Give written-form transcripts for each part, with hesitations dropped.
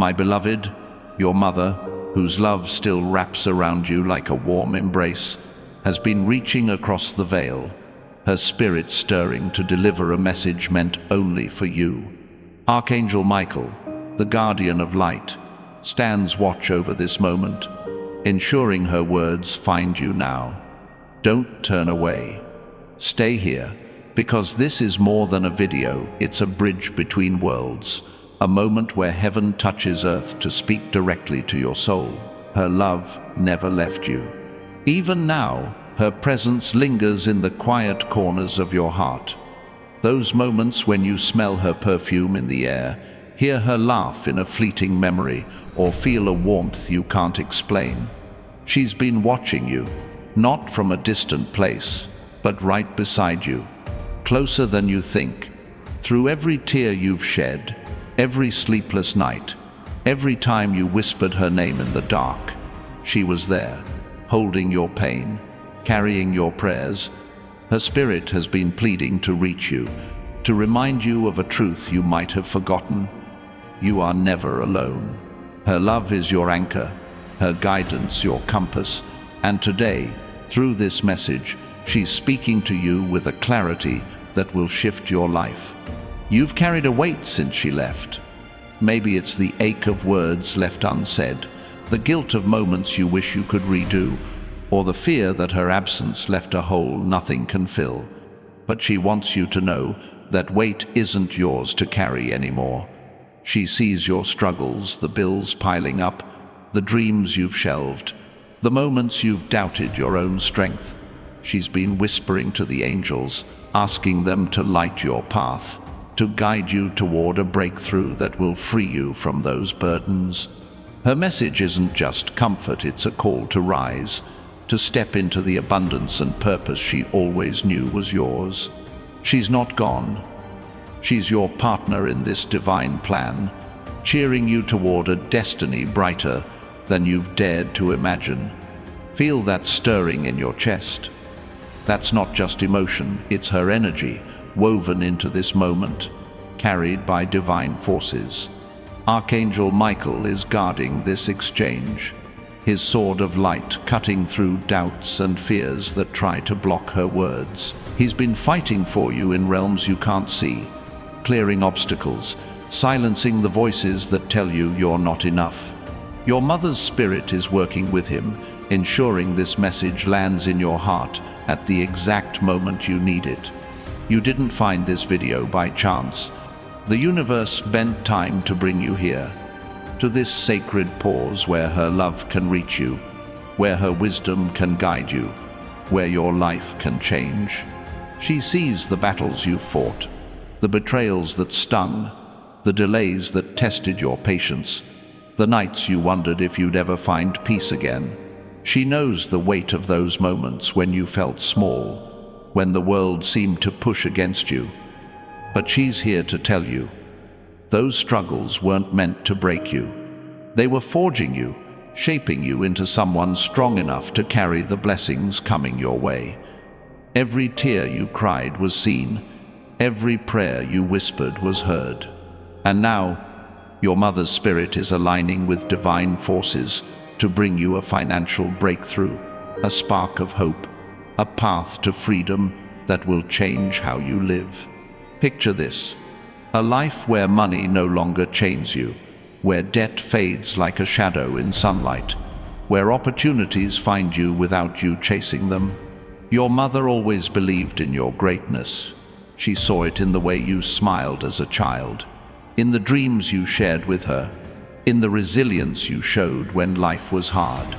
My beloved, your mother, whose love still wraps around you like a warm embrace, has been reaching across the veil, her spirit stirring to deliver a message meant only for you. Archangel Michael, the guardian of light, stands watch over this moment, ensuring her words find you now. Don't turn away. Stay here, because this is more than a video, it's a bridge between worlds, a moment where heaven touches earth to speak directly to your soul. Her love never left you. Even now, her presence lingers in the quiet corners of your heart. Those moments when you smell her perfume in the air, hear her laugh in a fleeting memory, or feel a warmth you can't explain. She's been watching you, not from a distant place, but right beside you, closer than you think. Through every tear you've shed, every sleepless night, every time you whispered her name in the dark, she was there, holding your pain, carrying your prayers. Her spirit has been pleading to reach you, to remind you of a truth you might have forgotten. You are never alone. Her love is your anchor, her guidance your compass, and today, through this message, she's speaking to you with a clarity that will shift your life. You've carried a weight since she left. Maybe it's the ache of words left unsaid, the guilt of moments you wish you could redo, or the fear that her absence left a hole nothing can fill. But she wants you to know that weight isn't yours to carry anymore. She sees your struggles, the bills piling up, the dreams you've shelved, the moments you've doubted your own strength. She's been whispering to the angels, asking them to light your path, to guide you toward a breakthrough that will free you from those burdens. Her message isn't just comfort, it's a call to rise, to step into the abundance and purpose she always knew was yours. She's not gone. She's your partner in this divine plan, cheering you toward a destiny brighter than you've dared to imagine. Feel that stirring in your chest. That's not just emotion, it's her energy, woven into this moment, carried by divine forces. Archangel Michael is guarding this exchange, his sword of light cutting through doubts and fears that try to block her words. He's been fighting for you in realms you can't see, clearing obstacles, silencing the voices that tell you you're not enough. Your mother's spirit is working with him, ensuring this message lands in your heart at the exact moment you need it. You didn't find this video by chance. The universe bent time to bring you here, to this sacred pause where her love can reach you, where her wisdom can guide you, where your life can change. She sees the battles you've fought, the betrayals that stung, the delays that tested your patience, the nights you wondered if you'd ever find peace again. She knows the weight of those moments when you felt small, when the world seemed to push against you. But she's here to tell you, those struggles weren't meant to break you. They were forging you, shaping you into someone strong enough to carry the blessings coming your way. Every tear you cried was seen, every prayer you whispered was heard. And now, your mother's spirit is aligning with divine forces to bring you a financial breakthrough, a spark of hope, a path to freedom that will change how you live. Picture this, a life where money no longer chains you, where debt fades like a shadow in sunlight, where opportunities find you without you chasing them. Your mother always believed in your greatness. She saw it in the way you smiled as a child, in the dreams you shared with her, in the resilience you showed when life was hard.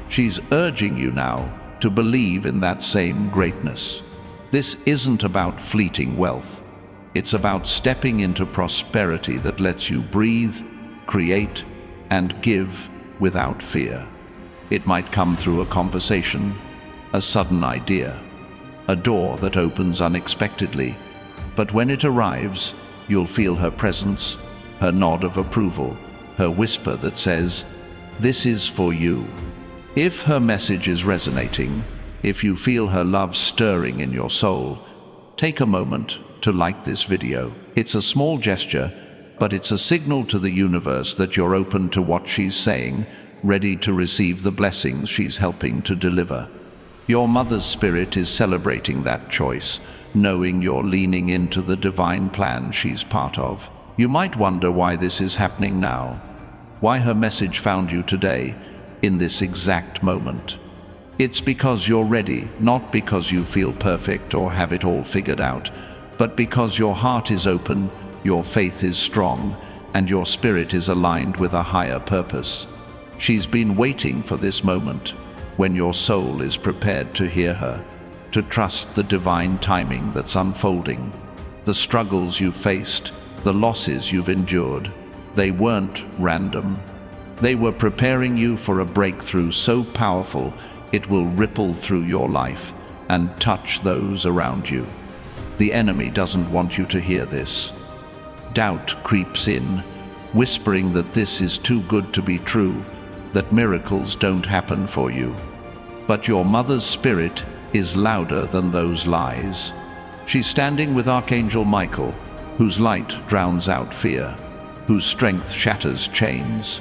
She's urging you now to believe in that same greatness. This isn't about fleeting wealth. It's about stepping into prosperity that lets you breathe, create, and give without fear. It might come through a conversation, a sudden idea, a door that opens unexpectedly, but when it arrives, you'll feel her presence, her nod of approval, her whisper that says, "This is for you." If her message is resonating, if you feel her love stirring in your soul, take a moment to like this video. It's a small gesture, but it's a signal to the universe that you're open to what she's saying, ready to receive the blessings she's helping to deliver. Your mother's spirit is celebrating that choice, knowing you're leaning into the divine plan she's part of. You might wonder why this is happening now, why her message found you today, in this exact moment. It's because you're ready, not because you feel perfect or have it all figured out, but because your heart is open, your faith is strong, and your spirit is aligned with a higher purpose. She's been waiting for this moment, when your soul is prepared to hear her, to trust the divine timing that's unfolding. The struggles you've faced, the losses you've endured, they weren't random. They were preparing you for a breakthrough so powerful it will ripple through your life and touch those around you. The enemy doesn't want you to hear this. Doubt creeps in, whispering that this is too good to be true, that miracles don't happen for you. But your mother's spirit is louder than those lies. She's standing with Archangel Michael, whose light drowns out fear, whose strength shatters chains.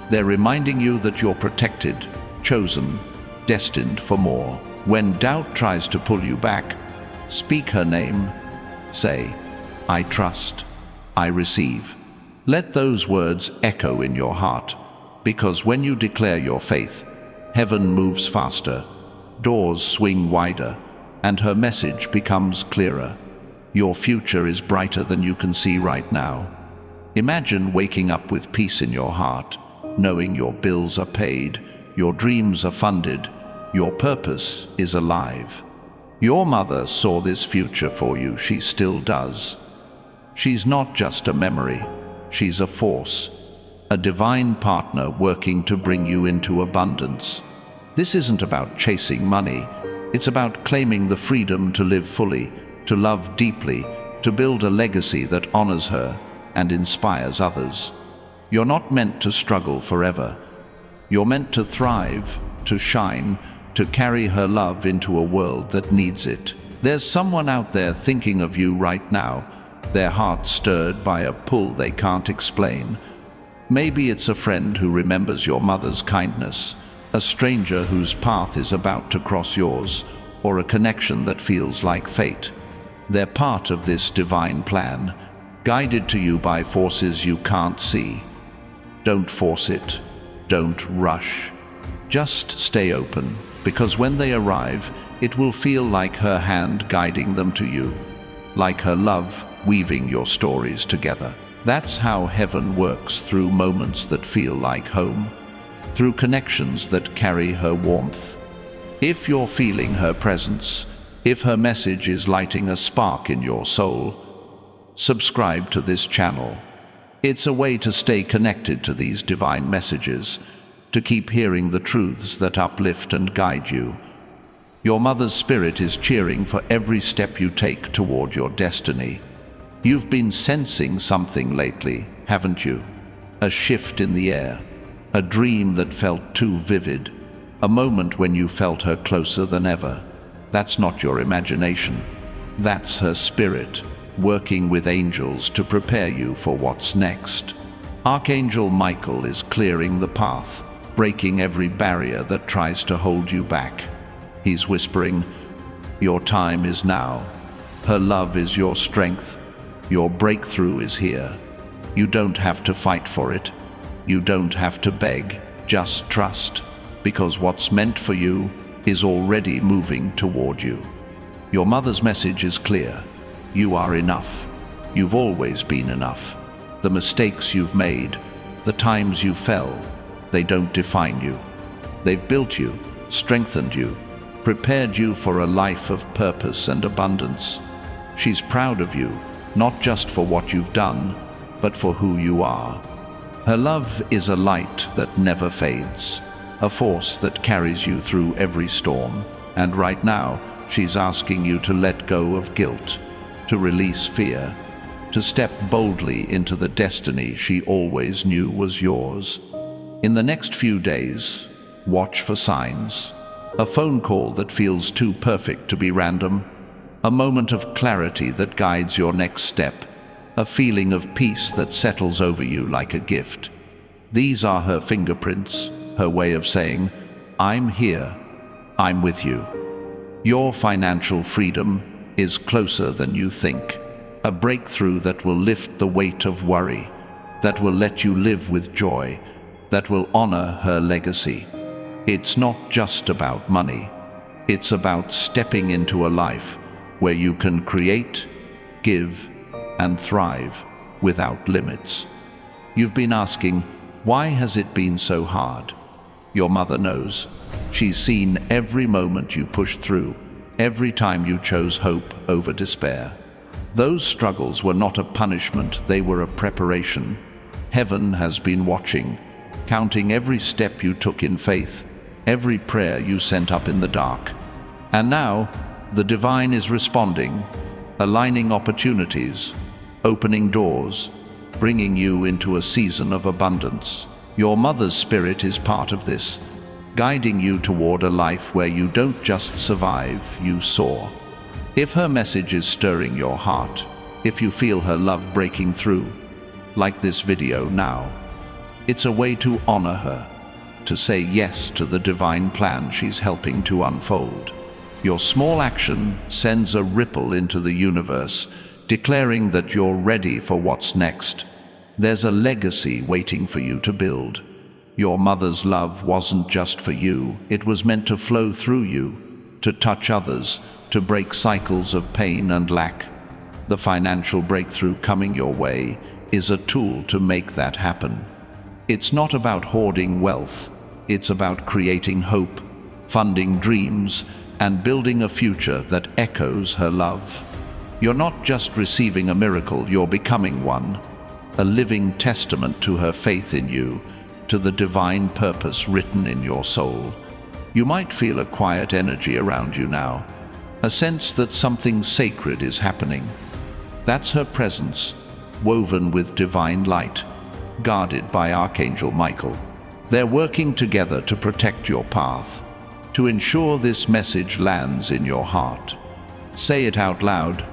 They're reminding you that you're protected, chosen, destined for more. When doubt tries to pull you back, speak her name. Say, I trust, I receive. Let those words echo in your heart, because when you declare your faith, heaven moves faster, doors swing wider, and her message becomes clearer. Your future is brighter than you can see right now. Imagine waking up with peace in your heart, knowing your bills are paid, your dreams are funded, your purpose is alive. Your mother saw this future for you, she still does. She's not just a memory, she's a force, a divine partner working to bring you into abundance. This isn't about chasing money, it's about claiming the freedom to live fully, to love deeply, to build a legacy that honors her and inspires others. You're not meant to struggle forever. You're meant to thrive, to shine, to carry her love into a world that needs it. There's someone out there thinking of you right now, their heart stirred by a pull they can't explain. Maybe it's a friend who remembers your mother's kindness, a stranger whose path is about to cross yours, or a connection that feels like fate. They're part of this divine plan, guided to you by forces you can't see. Don't force it. Don't rush. Just stay open, because when they arrive, it will feel like her hand guiding them to you, like her love weaving your stories together. That's how heaven works, through moments that feel like home, through connections that carry her warmth. If you're feeling her presence, if her message is lighting a spark in your soul, subscribe to this channel. It's a way to stay connected to these divine messages, to keep hearing the truths that uplift and guide you. Your mother's spirit is cheering for every step you take toward your destiny. You've been sensing something lately, haven't you? A shift in the air, a dream that felt too vivid, a moment when you felt her closer than ever. That's not your imagination. That's her spirit, working with angels to prepare you for what's next. Archangel Michael is clearing the path, breaking every barrier that tries to hold you back. He's whispering, your time is now. Her love is your strength. Your breakthrough is here. You don't have to fight for it. You don't have to beg. Just trust, because what's meant for you is already moving toward you. Your mother's message is clear. You are enough. You've always been enough. The mistakes you've made, the times you fell, they don't define you. They've built you, strengthened you, prepared you for a life of purpose and abundance. She's proud of you, not just for what you've done, but for who you are. Her love is a light that never fades, a force that carries you through every storm. And right now, she's asking you to let go of guilt, to release fear, to step boldly into the destiny she always knew was yours. In the next few days, watch for signs. A phone call that feels too perfect to be random, a moment of clarity that guides your next step, a feeling of peace that settles over you like a gift. These are her fingerprints, her way of saying, I'm here, I'm with you. Your financial freedom is closer than you think. A breakthrough that will lift the weight of worry, that will let you live with joy, that will honor her legacy. It's not just about money. It's about stepping into a life where you can create, give, and thrive without limits. You've been asking, why has it been so hard? Your mother knows. She's seen every moment you pushed through, every time you chose hope over despair. Those struggles were not a punishment, they were a preparation. Heaven has been watching, counting every step you took in faith, every prayer you sent up in the dark. And now, the divine is responding, aligning opportunities, opening doors, bringing you into a season of abundance. Your mother's spirit is part of this, guiding you toward a life where you don't just survive, you soar. If her message is stirring your heart, if you feel her love breaking through, like this video now, it's a way to honor her, to say yes to the divine plan she's helping to unfold. Your small action sends a ripple into the universe, declaring that you're ready for what's next. There's a legacy waiting for you to build. Your mother's love wasn't just for you, it was meant to flow through you, to touch others, to break cycles of pain and lack. The financial breakthrough coming your way is a tool to make that happen. It's not about hoarding wealth, it's about creating hope, funding dreams, and building a future that echoes her love. You're not just receiving a miracle, you're becoming one, a living testament to her faith in you, to the divine purpose written in your soul. You might feel a quiet energy around you now, a sense that something sacred is happening. That's her presence, woven with divine light, guarded by Archangel Michael. They're working together to protect your path, to ensure this message lands in your heart. Say it out loud.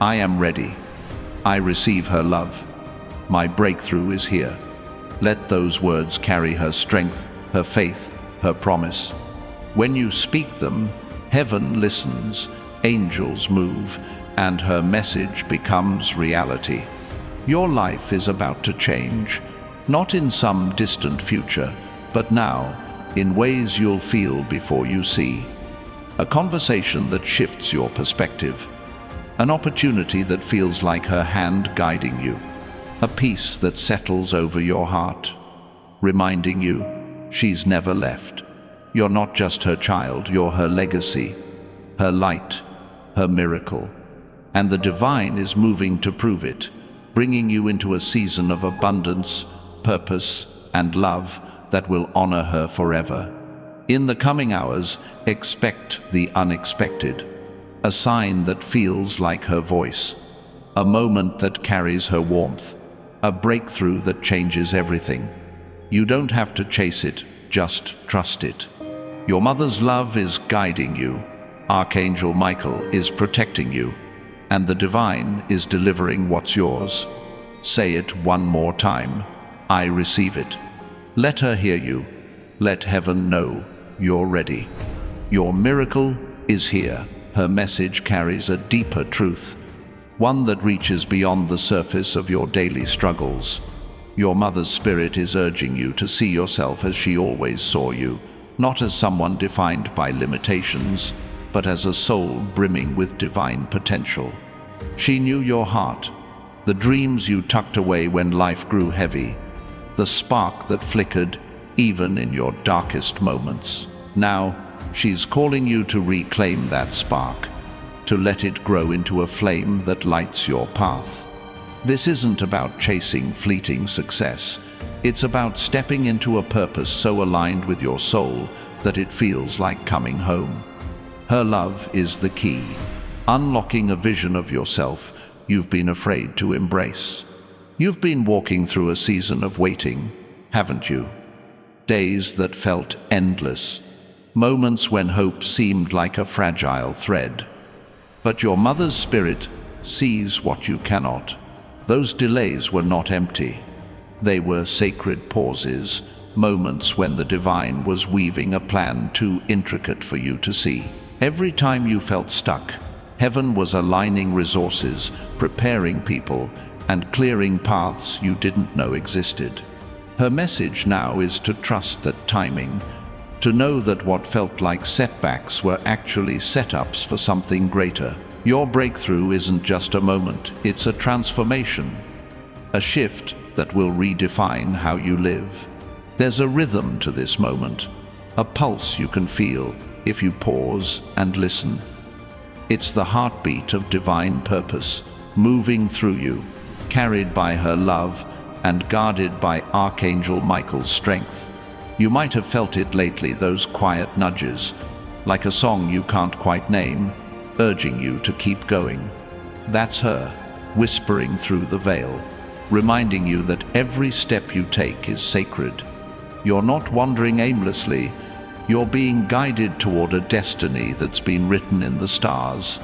I am ready. I receive her love. My breakthrough is here. Let those words carry her strength, her faith, her promise. When you speak them, heaven listens, angels move, and her message becomes reality. Your life is about to change, not in some distant future, but now, in ways you'll feel before you see. A conversation that shifts your perspective. An opportunity that feels like her hand guiding you. A peace that settles over your heart, reminding you she's never left. You're not just her child, you're her legacy, her light, her miracle. And the divine is moving to prove it, bringing you into a season of abundance, purpose, and love that will honor her forever. In the coming hours, expect the unexpected, a sign that feels like her voice, a moment that carries her warmth, a breakthrough that changes everything. You don't have to chase it, just trust it. Your mother's love is guiding you, Archangel Michael is protecting you, and the divine is delivering what's yours. Say it one more time. I receive it. Let her hear you. Let heaven know you're ready. Your miracle is here. Her message carries a deeper truth, one that reaches beyond the surface of your daily struggles. Your mother's spirit is urging you to see yourself as she always saw you, not as someone defined by limitations, but as a soul brimming with divine potential. She knew your heart, the dreams you tucked away when life grew heavy, the spark that flickered even in your darkest moments. Now, she's calling you to reclaim that spark, to let it grow into a flame that lights your path. This isn't about chasing fleeting success. It's about stepping into a purpose so aligned with your soul that it feels like coming home. Her love is the key, unlocking a vision of yourself you've been afraid to embrace. You've been walking through a season of waiting, haven't you? Days that felt endless, moments when hope seemed like a fragile thread. But your mother's spirit sees what you cannot. Those delays were not empty. They were sacred pauses, moments when the divine was weaving a plan too intricate for you to see. Every time you felt stuck, heaven was aligning resources, preparing people, and clearing paths you didn't know existed. Her message now is to trust that timing, to know that what felt like setbacks were actually setups for something greater. Your breakthrough isn't just a moment, it's a transformation, a shift that will redefine how you live. There's a rhythm to this moment, a pulse you can feel if you pause and listen. It's the heartbeat of divine purpose, moving through you, carried by her love and guarded by Archangel Michael's strength. You might have felt it lately, those quiet nudges, like a song you can't quite name, urging you to keep going. That's her, whispering through the veil, reminding you that every step you take is sacred. You're not wandering aimlessly, you're being guided toward a destiny that's been written in the stars.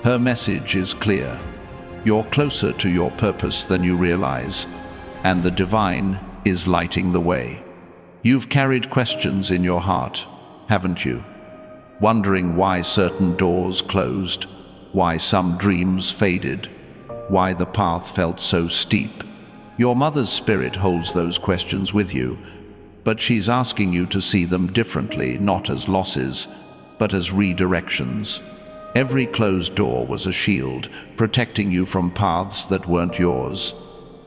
Her message is clear. You're closer to your purpose than you realize, and the divine is lighting the way. You've carried questions in your heart, haven't you? Wondering why certain doors closed, why some dreams faded, why the path felt so steep. Your mother's spirit holds those questions with you, but she's asking you to see them differently, not as losses, but as redirections. Every closed door was a shield, protecting you from paths that weren't yours.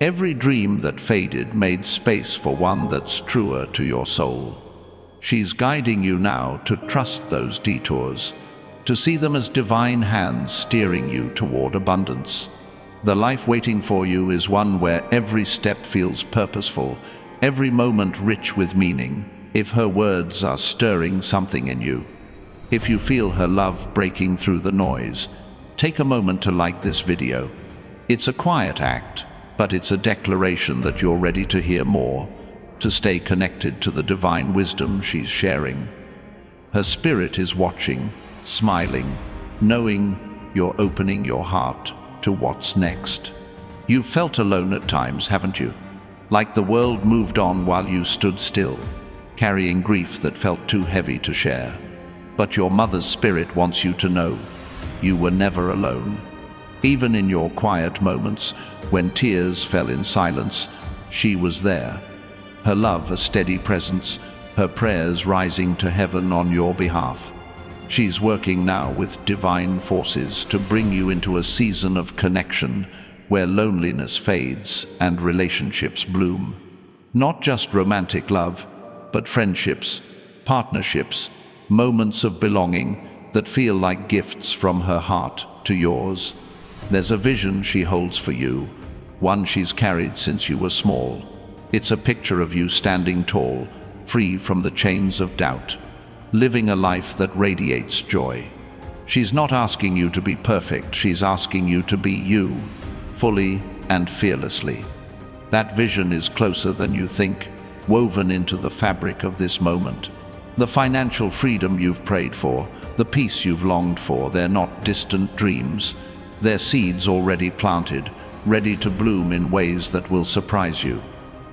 Every dream that faded made space for one that's truer to your soul. She's guiding you now to trust those detours, to see them as divine hands steering you toward abundance. The life waiting for you is one where every step feels purposeful, every moment rich with meaning. If her words are stirring something in you, if you feel her love breaking through the noise, take a moment to like this video. It's a quiet act, but it's a declaration that you're ready to hear more, to stay connected to the divine wisdom she's sharing. Her spirit is watching, smiling, knowing you're opening your heart to what's next. You've felt alone at times, haven't you? Like the world moved on while you stood still, carrying grief that felt too heavy to share. But your mother's spirit wants you to know you were never alone. Even in your quiet moments, when tears fell in silence, she was there. Her love a steady presence, her prayers rising to heaven on your behalf. She's working now with divine forces to bring you into a season of connection where loneliness fades and relationships bloom. Not just romantic love, but friendships, partnerships, moments of belonging that feel like gifts from her heart to yours. There's a vision she holds for you, one she's carried since you were small. It's a picture of you standing tall, free from the chains of doubt, living a life that radiates joy. She's not asking you to be perfect, she's asking you to be you, fully and fearlessly. That vision is closer than you think, woven into the fabric of this moment. The financial freedom you've prayed for, the peace you've longed for, they're not distant dreams. They're seeds already planted, ready to bloom in ways that will surprise you.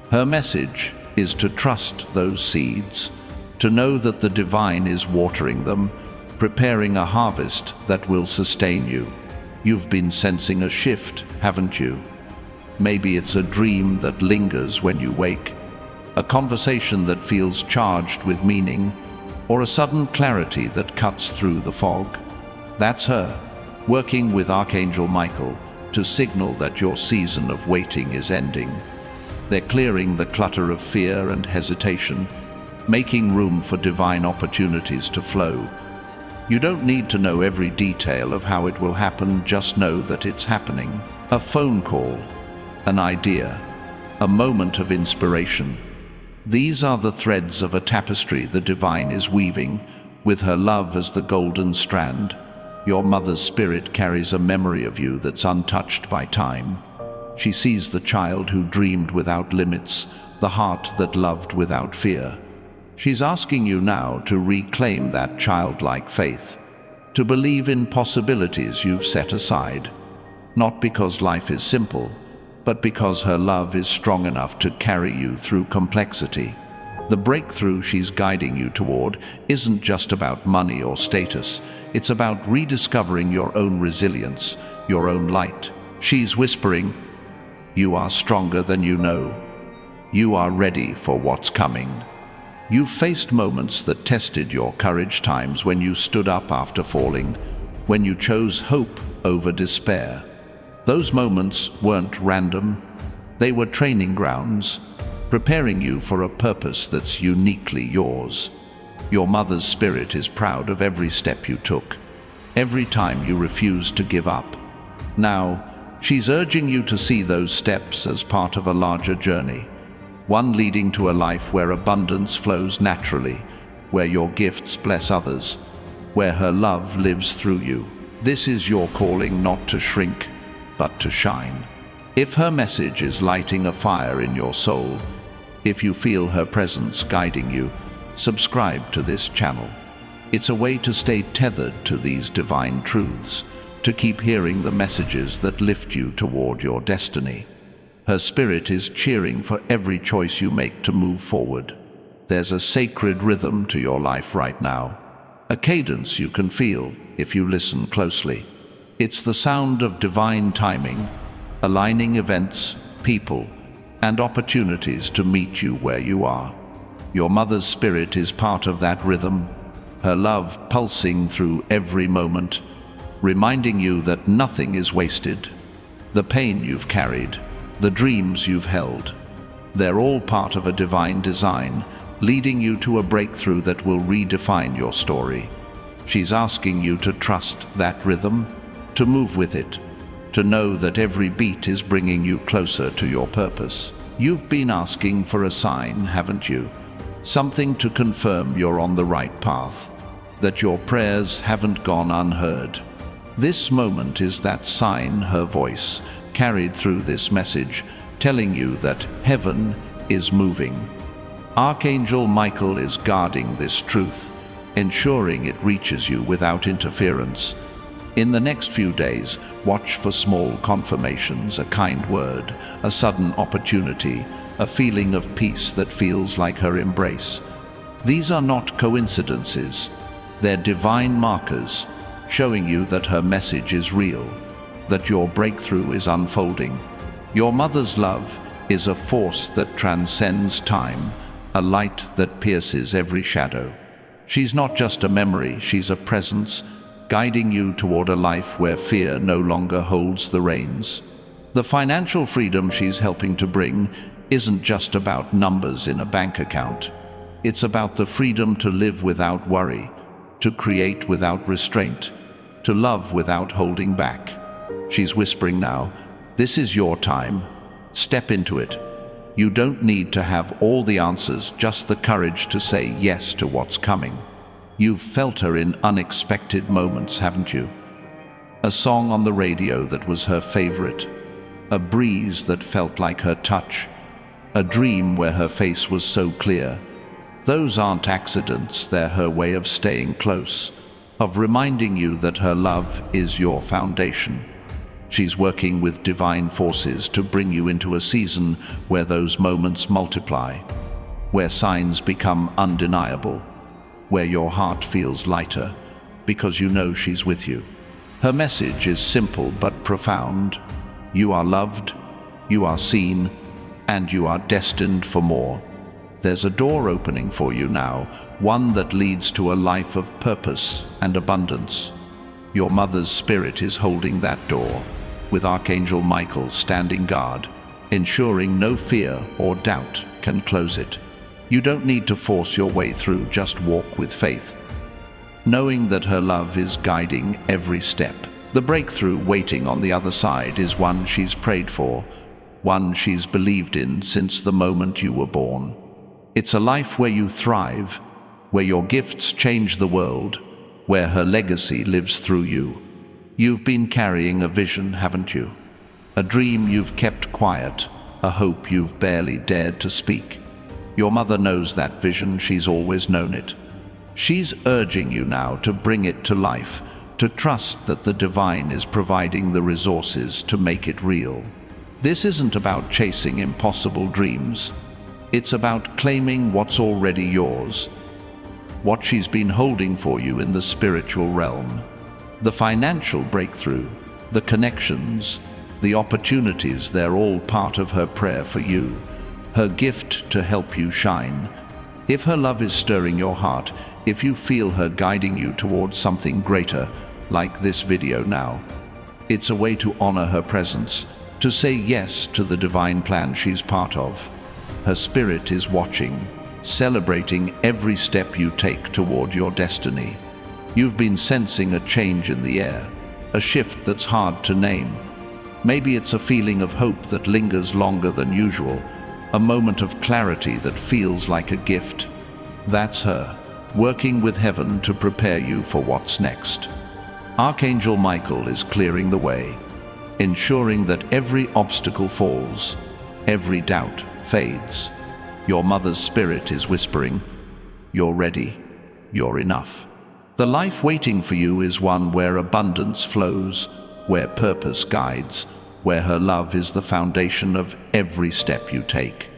Her message is to trust those seeds, to know that the divine is watering them, preparing a harvest that will sustain you. You've been sensing a shift, haven't you? Maybe it's a dream that lingers when you wake, a conversation that feels charged with meaning, or a sudden clarity that cuts through the fog. That's her, working with Archangel Michael to signal that your season of waiting is ending. They're clearing the clutter of fear and hesitation, making room for divine opportunities to flow. You don't need to know every detail of how it will happen, just know that it's happening. A phone call, an idea, a moment of inspiration. These are the threads of a tapestry the divine is weaving, with her love as the golden strand. Your mother's spirit carries a memory of you that's untouched by time. She sees the child who dreamed without limits, the heart that loved without fear. She's asking you now to reclaim that childlike faith, to believe in possibilities you've set aside, not because life is simple, but because her love is strong enough to carry you through complexity. The breakthrough she's guiding you toward isn't just about money or status. It's about rediscovering your own resilience, your own light. She's whispering, "You are stronger than you know. You are ready for what's coming." You've faced moments that tested your courage, times when you stood up after falling, when you chose hope over despair. Those moments weren't random. They were training grounds, preparing you for a purpose that's uniquely yours. Your mother's spirit is proud of every step you took, every time you refused to give up. Now, she's urging you to see those steps as part of a larger journey, one leading to a life where abundance flows naturally, where your gifts bless others, where her love lives through you. This is your calling, not to shrink, but to shine. If her message is lighting a fire in your soul, if you feel her presence guiding you, subscribe to this channel. It's a way to stay tethered to these divine truths, to keep hearing the messages that lift you toward your destiny. Her spirit is cheering for every choice you make to move forward. There's a sacred rhythm to your life right now, a cadence you can feel if you listen closely. It's the sound of divine timing, aligning events, people, and opportunities to meet you where you are. Your mother's spirit is part of that rhythm, her love pulsing through every moment, reminding you that nothing is wasted. The pain you've carried, the dreams you've held, they're all part of a divine design, leading you to a breakthrough that will redefine your story. She's asking you to trust that rhythm, to move with it, to know that every beat is bringing you closer to your purpose. You've been asking for a sign, haven't you? Something to confirm you're on the right path, that your prayers haven't gone unheard. This moment is that sign, her voice, carried through this message, telling you that heaven is moving. Archangel Michael is guarding this truth, ensuring it reaches you without interference. In the next few days, watch for small confirmations, a kind word, a sudden opportunity, a feeling of peace that feels like her embrace. These are not coincidences. They're divine markers, showing you that her message is real, that your breakthrough is unfolding. Your mother's love is a force that transcends time, a light that pierces every shadow. She's not just a memory, she's a presence, guiding you toward a life where fear no longer holds the reins. The financial freedom she's helping to bring isn't just about numbers in a bank account. It's about the freedom to live without worry, to create without restraint, to love without holding back. She's whispering now, "This is your time. Step into it." You don't need to have all the answers, just the courage to say yes to what's coming. You've felt her in unexpected moments, haven't you? A song on the radio that was her favorite, a breeze that felt like her touch, a dream where her face was so clear. Those aren't accidents, they're her way of staying close, of reminding you that her love is your foundation. She's working with divine forces to bring you into a season where those moments multiply, where signs become undeniable, where your heart feels lighter because you know she's with you. Her message is simple but profound. You are loved, you are seen, and you are destined for more. There's a door opening for you now, one that leads to a life of purpose and abundance. Your mother's spirit is holding that door, with Archangel Michael standing guard, ensuring no fear or doubt can close it. You don't need to force your way through, just walk with faith, knowing that her love is guiding every step. The breakthrough waiting on the other side is one she's prayed for, one she's believed in since the moment you were born. It's a life where you thrive, where your gifts change the world, where her legacy lives through you. You've been carrying a vision, haven't you? A dream you've kept quiet, a hope you've barely dared to speak. Your mother knows that vision, she's always known it. She's urging you now to bring it to life, to trust that the divine is providing the resources to make it real. This isn't about chasing impossible dreams. It's about claiming what's already yours, what she's been holding for you in the spiritual realm. The financial breakthrough, the connections, the opportunities, they're all part of her prayer for you, her gift to help you shine. If her love is stirring your heart, if you feel her guiding you towards something greater, like this video now, it's a way to honor her presence, to say yes to the divine plan she's part of. Her spirit is watching, celebrating every step you take toward your destiny. You've been sensing a change in the air, a shift that's hard to name. Maybe it's a feeling of hope that lingers longer than usual, a moment of clarity that feels like a gift. That's her, working with heaven to prepare you for what's next. Archangel Michael is clearing the way, ensuring that every obstacle falls, every doubt fades. Your mother's spirit is whispering, "You're ready, you're enough." The life waiting for you is one where abundance flows, where purpose guides, where her love is the foundation of every step you take.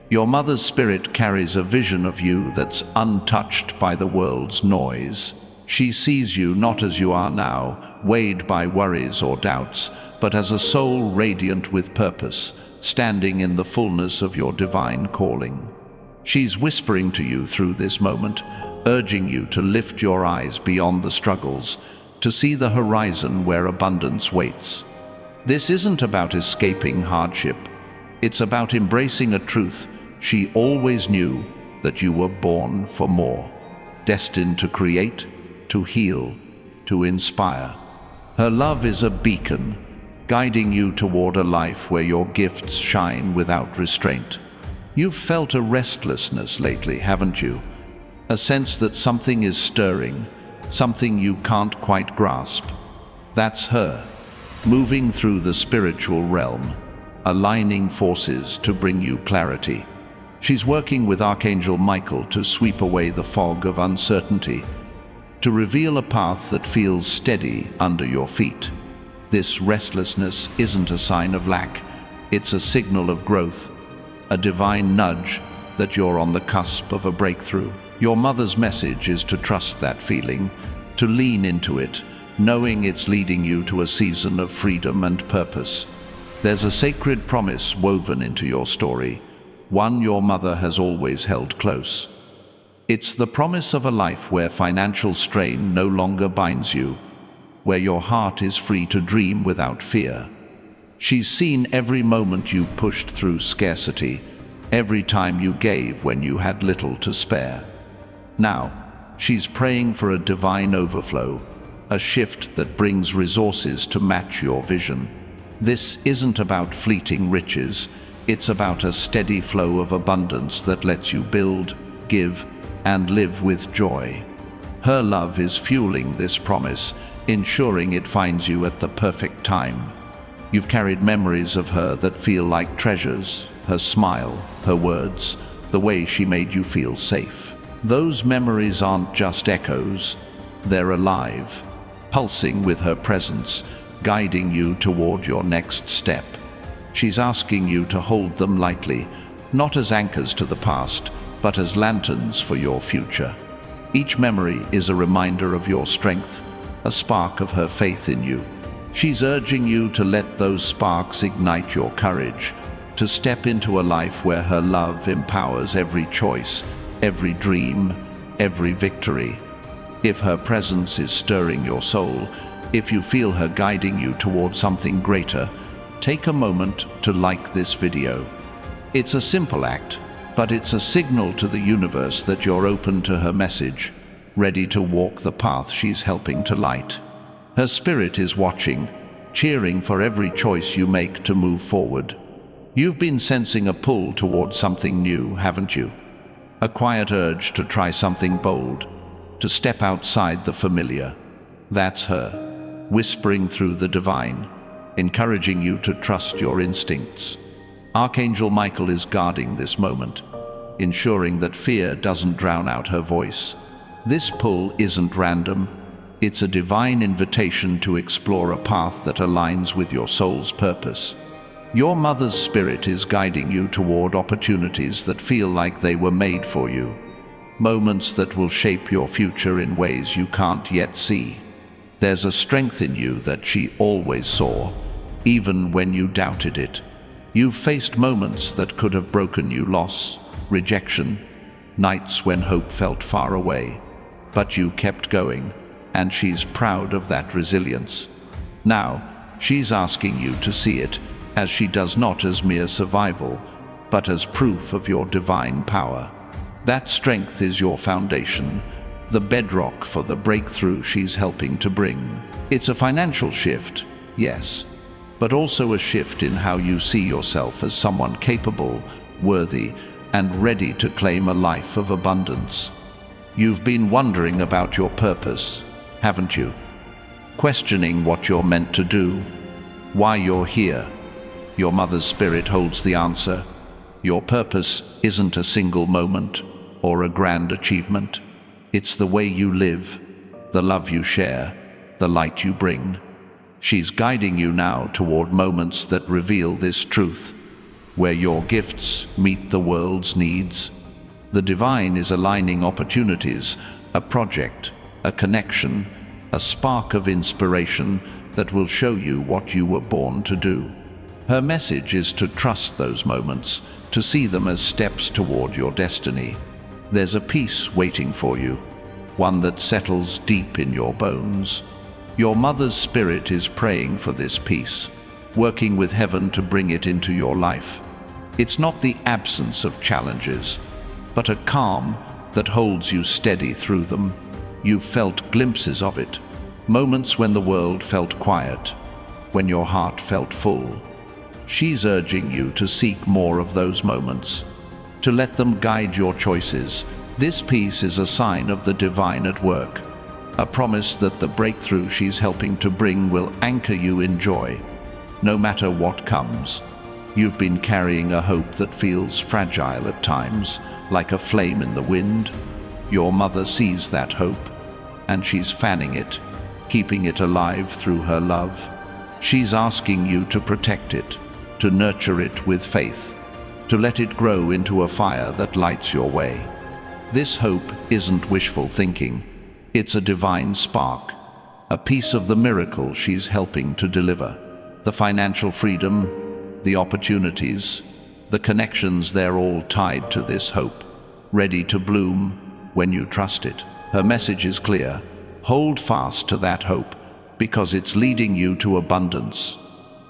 Your mother's spirit carries a vision of you that's untouched by the world's noise. She sees you not as you are now, weighed by worries or doubts, but as a soul radiant with purpose, standing in the fullness of your divine calling. She's whispering to you through this moment, urging you to lift your eyes beyond the struggles, to see the horizon where abundance waits. This isn't about escaping hardship. It's about embracing a truth she always knew, that you were born for more, destined to create, to heal, to inspire. Her love is a beacon, guiding you toward a life where your gifts shine without restraint. You've felt a restlessness lately, haven't you? A sense that something is stirring, something you can't quite grasp. That's her, moving through the spiritual realm, aligning forces to bring you clarity. She's working with Archangel Michael to sweep away the fog of uncertainty, to reveal a path that feels steady under your feet. This restlessness isn't a sign of lack, it's a signal of growth, a divine nudge that you're on the cusp of a breakthrough. Your mother's message is to trust that feeling, to lean into it, knowing it's leading you to a season of freedom and purpose. There's a sacred promise woven into your story, one your mother has always held close. It's the promise of a life where financial strain no longer binds you, where your heart is free to dream without fear. She's seen every moment you pushed through scarcity, every time you gave when you had little to spare. Now, she's praying for a divine overflow, a shift that brings resources to match your vision. This isn't about fleeting riches, it's about a steady flow of abundance that lets you build, give, and live with joy. Her love is fueling this promise, ensuring it finds you at the perfect time. You've carried memories of her that feel like treasures, her smile, her words, the way she made you feel safe. Those memories aren't just echoes, they're alive, pulsing with her presence, guiding you toward your next step. She's asking you to hold them lightly, not as anchors to the past, but as lanterns for your future. Each memory is a reminder of your strength, a spark of her faith in you. She's urging you to let those sparks ignite your courage, to step into a life where her love empowers every choice, every dream, every victory. If her presence is stirring your soul, if you feel her guiding you toward something greater, take a moment to like this video. It's a simple act, but it's a signal to the universe that you're open to her message, ready to walk the path she's helping to light. Her spirit is watching, cheering for every choice you make to move forward. You've been sensing a pull toward something new, haven't you? A quiet urge to try something bold, to step outside the familiar. That's her, whispering through the divine, encouraging you to trust your instincts. Archangel Michael is guarding this moment, ensuring that fear doesn't drown out her voice. This pull isn't random, it's a divine invitation to explore a path that aligns with your soul's purpose. Your mother's spirit is guiding you toward opportunities that feel like they were made for you, moments that will shape your future in ways you can't yet see. There's a strength in you that she always saw, even when you doubted it. You've faced moments that could have broken you, loss, rejection, nights when hope felt far away. But you kept going, and she's proud of that resilience. Now, she's asking you to see it, as she does not as mere survival, but as proof of your divine power. That strength is your foundation, the bedrock for the breakthrough she's helping to bring. It's a financial shift, yes, but also a shift in how you see yourself as someone capable, worthy, and ready to claim a life of abundance. You've been wondering about your purpose, haven't you? Questioning what you're meant to do, why you're here. Your mother's spirit holds the answer. Your purpose isn't a single moment or a grand achievement. It's the way you live, the love you share, the light you bring. She's guiding you now toward moments that reveal this truth, where your gifts meet the world's needs. The divine is aligning opportunities, a project, a connection, a spark of inspiration that will show you what you were born to do. Her message is to trust those moments, to see them as steps toward your destiny. There's a peace waiting for you, one that settles deep in your bones. Your mother's spirit is praying for this peace, working with heaven to bring it into your life. It's not the absence of challenges, but a calm that holds you steady through them. You've felt glimpses of it, moments when the world felt quiet, when your heart felt full. She's urging you to seek more of those moments, to let them guide your choices. This peace is a sign of the divine at work, a promise that the breakthrough she's helping to bring will anchor you in joy, no matter what comes. You've been carrying a hope that feels fragile at times, like a flame in the wind. Your mother sees that hope, and she's fanning it, keeping it alive through her love. She's asking you to protect it, to nurture it with faith, to let it grow into a fire that lights your way. This hope isn't wishful thinking. It's a divine spark, a piece of the miracle she's helping to deliver. The financial freedom, the opportunities, the connections, they're all tied to this hope, ready to bloom when you trust it. Her message is clear. Hold fast to that hope, because it's leading you to abundance.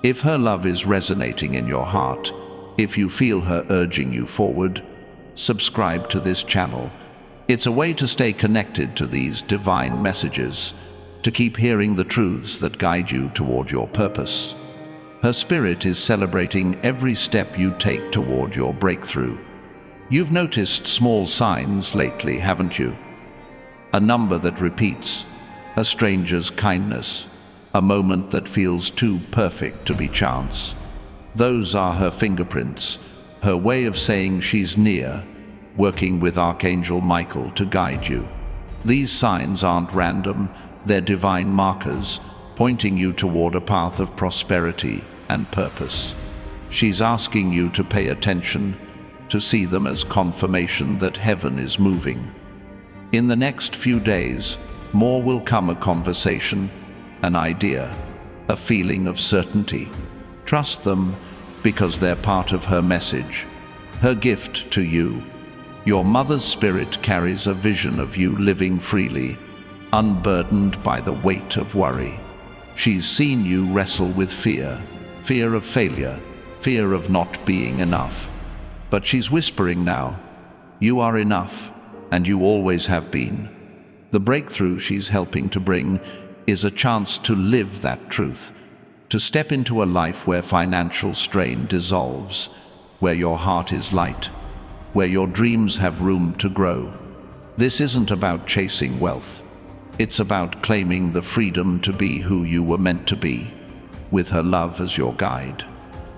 If her love is resonating in your heart, if you feel her urging you forward, subscribe to this channel. It's a way to stay connected to these divine messages, to keep hearing the truths that guide you toward your purpose. Her spirit is celebrating every step you take toward your breakthrough. You've noticed small signs lately, haven't you? A number that repeats, a stranger's kindness, a moment that feels too perfect to be chance. Those are her fingerprints, her way of saying she's near, working with Archangel Michael to guide you. These signs aren't random, they're divine markers, pointing you toward a path of prosperity and purpose. She's asking you to pay attention, to see them as confirmation that heaven is moving. In the next few days, more will come: a conversation, an idea, a feeling of certainty. Trust them, because they're part of her message, her gift to you. Your mother's spirit carries a vision of you living freely, unburdened by the weight of worry. She's seen you wrestle with fear, fear of failure, fear of not being enough. But she's whispering now, you are enough, and you always have been. The breakthrough she's helping to bring is a chance to live that truth, to step into a life where financial strain dissolves, where your heart is light, where your dreams have room to grow. This isn't about chasing wealth. It's about claiming the freedom to be who you were meant to be, with her love as your guide.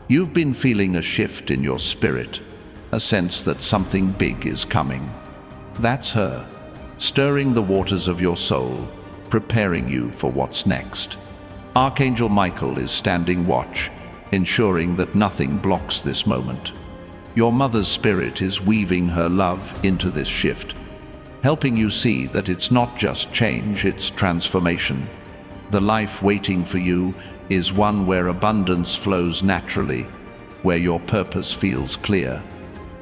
You've been feeling a shift in your spirit, a sense that something big is coming. That's her, stirring the waters of your soul, preparing you for what's next. Archangel Michael is standing watch, ensuring that nothing blocks this moment. Your mother's spirit is weaving her love into this shift, helping you see that it's not just change, it's transformation. The life waiting for you is one where abundance flows naturally, where your purpose feels clear,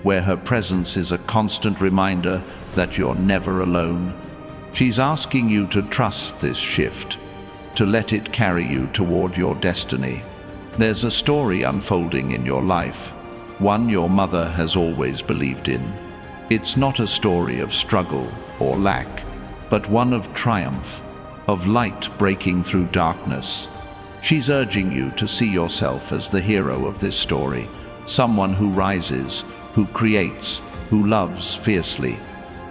where her presence is a constant reminder that you're never alone. She's asking you to trust this shift, to let it carry you toward your destiny. There's a story unfolding in your life, one your mother has always believed in. It's not a story of struggle or lack, but one of triumph, of light breaking through darkness. She's urging you to see yourself as the hero of this story, someone who rises, who creates, who loves fiercely.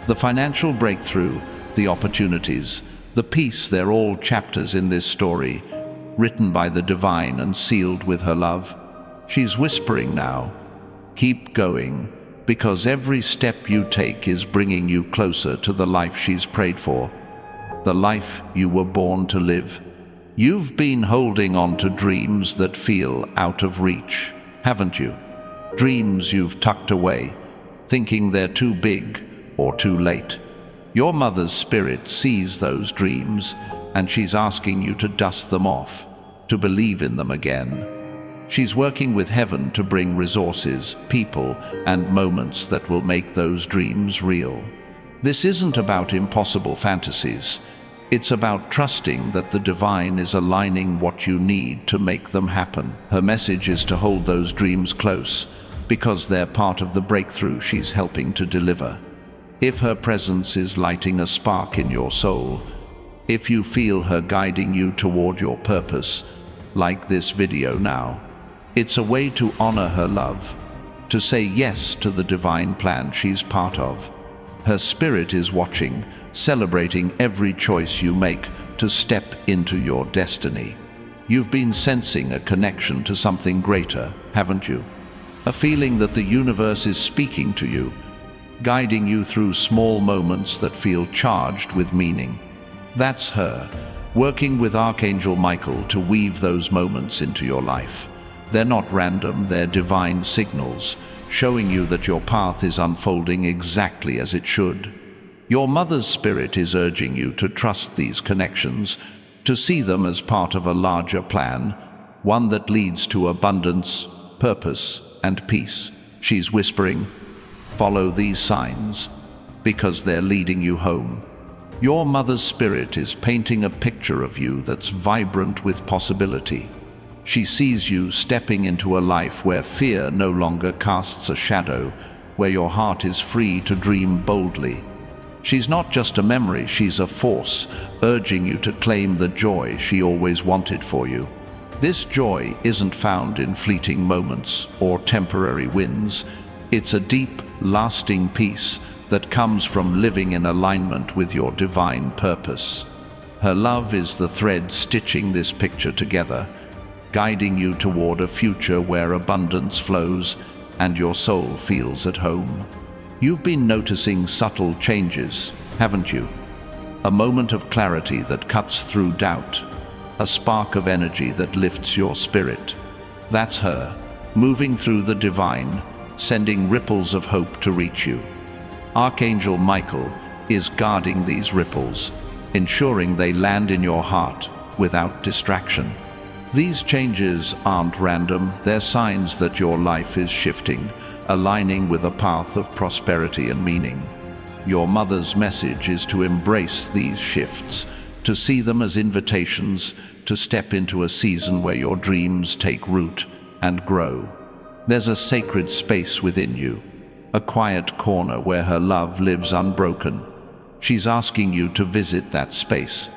The financial breakthrough, the opportunities, the peace, they're all chapters in this story, written by the divine and sealed with her love. She's whispering now, keep going, because every step you take is bringing you closer to the life she's prayed for, the life you were born to live. You've been holding on to dreams that feel out of reach, haven't you? Dreams you've tucked away, thinking they're too big or too late. Your mother's spirit sees those dreams, and she's asking you to dust them off, to believe in them again. She's working with heaven to bring resources, people, and moments that will make those dreams real. This isn't about impossible fantasies. It's about trusting that the divine is aligning what you need to make them happen. Her message is to hold those dreams close, because they're part of the breakthrough she's helping to deliver. If her presence is lighting a spark in your soul, if you feel her guiding you toward your purpose, like this video now, it's a way to honor her love, to say yes to the divine plan she's part of. Her spirit is watching, celebrating every choice you make to step into your destiny. You've been sensing a connection to something greater, haven't you? A feeling that the universe is speaking to you, guiding you through small moments that feel charged with meaning. That's her, working with Archangel Michael to weave those moments into your life. They're not random, they're divine signals, showing you that your path is unfolding exactly as it should. Your mother's spirit is urging you to trust these connections, to see them as part of a larger plan, one that leads to abundance, purpose, and peace. She's whispering, follow these signs, because they're leading you home. Your mother's spirit is painting a picture of you that's vibrant with possibility. She sees you stepping into a life where fear no longer casts a shadow, where your heart is free to dream boldly. She's not just a memory, she's a force, urging you to claim the joy she always wanted for you. This joy isn't found in fleeting moments or temporary wins. It's a deep, lasting peace that comes from living in alignment with your divine purpose. Her love is the thread stitching this picture together, guiding you toward a future where abundance flows and your soul feels at home. You've been noticing subtle changes, haven't you? A moment of clarity that cuts through doubt, a spark of energy that lifts your spirit. That's her, moving through the divine, sending ripples of hope to reach you. Archangel Michael is guarding these ripples, ensuring they land in your heart without distraction. These changes aren't random, they're signs that your life is shifting, aligning with a path of prosperity and meaning. Your mother's message is to embrace these shifts, to see them as invitations to step into a season where your dreams take root and grow. There's a sacred space within you, a quiet corner where her love lives unbroken. She's asking you to visit that space,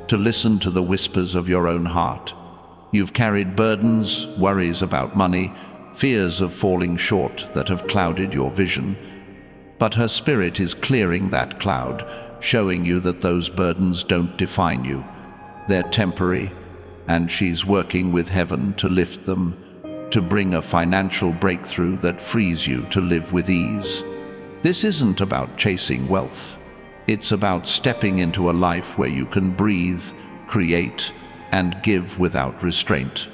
to listen to the whispers of your own heart. You've carried burdens, worries about money, fears of falling short that have clouded your vision. But her spirit is clearing that cloud, showing you that those burdens don't define you. They're temporary, and she's working with heaven to lift them, to bring a financial breakthrough that frees you to live with ease. This isn't about chasing wealth. It's about stepping into a life where you can breathe, create, and give without restraint.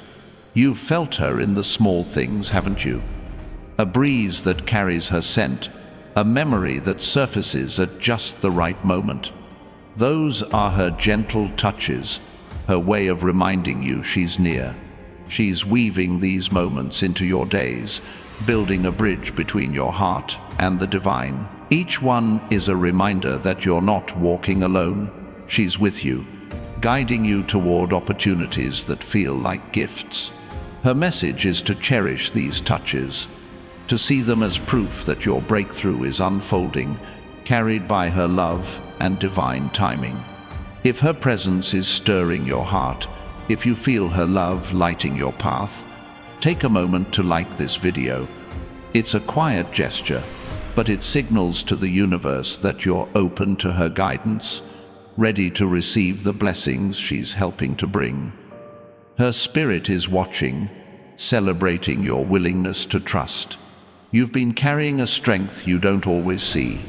You've felt her in the small things, haven't you? A breeze that carries her scent, a memory that surfaces at just the right moment. Those are her gentle touches, her way of reminding you she's near. She's weaving these moments into your days, building a bridge between your heart and the divine. Each one is a reminder that you're not walking alone. She's with you, guiding you toward opportunities that feel like gifts. Her message is to cherish these touches, to see them as proof that your breakthrough is unfolding, carried by her love and divine timing. If her presence is stirring your heart, if you feel her love lighting your path, take a moment to like this video. It's a quiet gesture, but it signals to the universe that you're open to her guidance, ready to receive the blessings she's helping to bring. Her spirit is watching, celebrating your willingness to trust. You've been carrying a strength you don't always see,